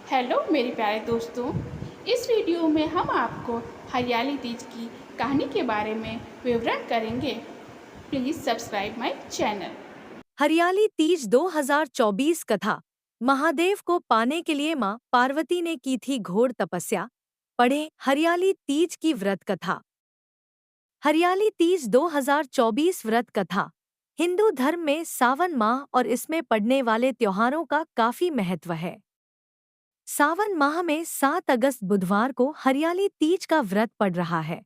Hello मेरे प्यारे दोस्तों। इस वीडियो में हम आपको हरियाली तीज की कहानी के बारे में विवरण करेंगे। Please subscribe my channel. हरियाली तीज 2024 कथा। महादेव को पाने के लिए मां पार्वती ने की थी घोर तपस्या। पढ़ें हरियाली तीज की व्रत कथा। हरियाली तीज 2024 व्रत कथा हिंदू धर्म में सावन माह और इसमें पड़ने वाले त्योहारों का काफी महत्व है। सावन माह में 7 अगस्त बुधवार को हरियाली तीज का व्रत पड़ रहा है।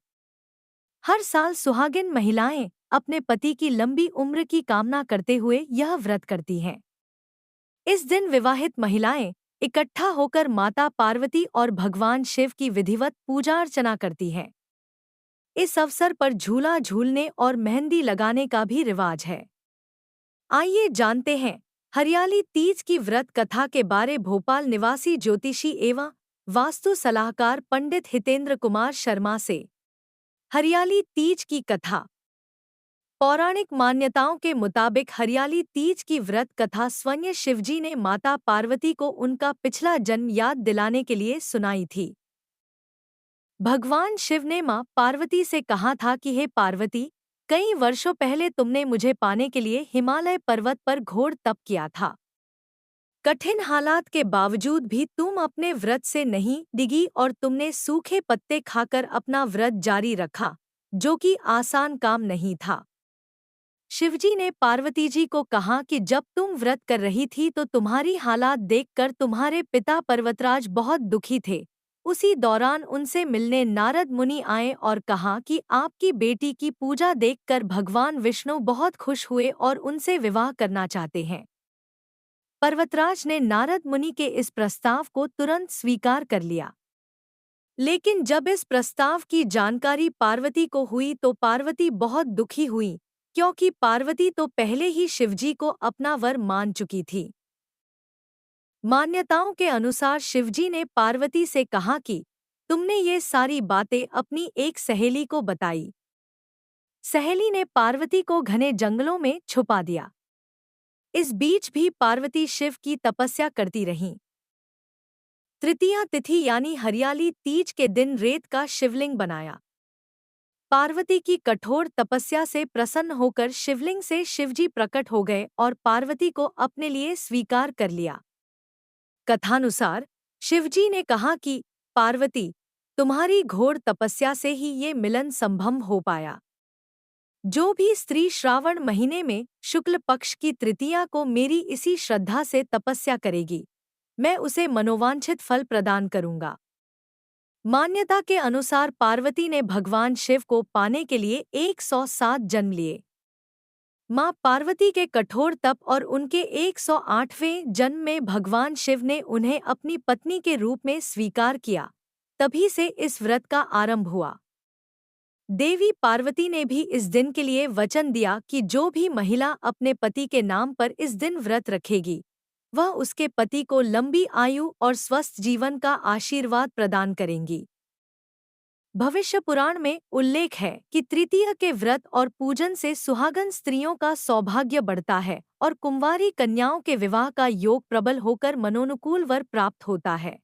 हर साल सुहागिन महिलाएं अपने पति की लंबी उम्र की कामना करते हुए यह व्रत करती हैं। इस दिन विवाहित महिलाएं इकट्ठा होकर माता पार्वती और भगवान शिव की विधिवत पूजा अर्चना करती हैं। इस अवसर पर झूला झूलने और मेहंदी लगाने का भी रिवाज है। आइए जानते हैं हरियाली तीज की व्रत कथा के बारे। भोपाल निवासी ज्योतिषी एवं वास्तु सलाहकार पंडित हितेंद्र कुमार शर्मा से। हरियाली तीज की कथा। पौराणिक मान्यताओं के मुताबिक हरियाली तीज की व्रत कथा स्वयं शिवजी ने माता पार्वती को उनका पिछला जन्म याद दिलाने के लिए सुनाई थी। भगवान शिव ने मां पार्वती से कहा था कि हे पार्वती, कई वर्षों पहले तुमने मुझे पाने के लिए हिमालय पर्वत पर घोर तप किया था। कठिन हालात के बावजूद भी तुम अपने व्रत से नहीं डिगी और तुमने सूखे पत्ते खाकर अपना व्रत जारी रखा, जो कि आसान काम नहीं था। शिवजी ने पार्वती जी को कहा कि जब तुम व्रत कर रही थी तो तुम्हारी हालात देखकर तुम्हारे पिता पर्वतराज बहुत दुखी थे। उसी दौरान उनसे मिलने नारद मुनि आए और कहा कि आपकी बेटी की पूजा देखकर भगवान विष्णु बहुत खुश हुए और उनसे विवाह करना चाहते हैं। पर्वतराज ने नारद मुनि के इस प्रस्ताव को तुरंत स्वीकार कर लिया। लेकिन जब इस प्रस्ताव की जानकारी पार्वती को हुई तो पार्वती बहुत दुखी हुई, क्योंकि पार्वती तो पहले ही शिवजी को अपना वर मान चुकी थी। मान्यताओं के अनुसार शिवजी ने पार्वती से कहा कि तुमने ये सारी बातें अपनी एक सहेली को बताई। सहेली ने पार्वती को घने जंगलों में छुपा दिया। इस बीच भी पार्वती शिव की तपस्या करती रहीं। तृतीया तिथि यानी हरियाली तीज के दिन रेत का शिवलिंग बनाया। पार्वती की कठोर तपस्या से प्रसन्न होकर शिवलिंग से शिवजी प्रकट हो गए और पार्वती को अपने लिए स्वीकार कर लिया। कथानुसार शिवजी ने कहा कि पार्वती, तुम्हारी घोर तपस्या से ही ये मिलन संभव हो पाया। जो भी स्त्री श्रावण महीने में शुक्ल पक्ष की तृतीया को मेरी इसी श्रद्धा से तपस्या करेगी, मैं उसे मनोवांछित फल प्रदान करूंगा। मान्यता के अनुसार पार्वती ने भगवान शिव को पाने के लिए 107 जन्म लिए। मां पार्वती के कठोर तप और उनके 108वें जन्म में भगवान शिव ने उन्हें अपनी पत्नी के रूप में स्वीकार किया। तभी से इस व्रत का आरंभ हुआ। देवी पार्वती ने भी इस दिन के लिए वचन दिया कि जो भी महिला अपने पति के नाम पर इस दिन व्रत रखेगी, वह उसके पति को लंबी आयु और स्वस्थ जीवन का आशीर्वाद प्रदान करेंगी। भविष्य पुराण में उल्लेख है कि तृतीया के व्रत और पूजन से सुहागन स्त्रियों का सौभाग्य बढ़ता है और कुंवारी कन्याओं के विवाह का योग प्रबल होकर मनोनुकूल वर प्राप्त होता है।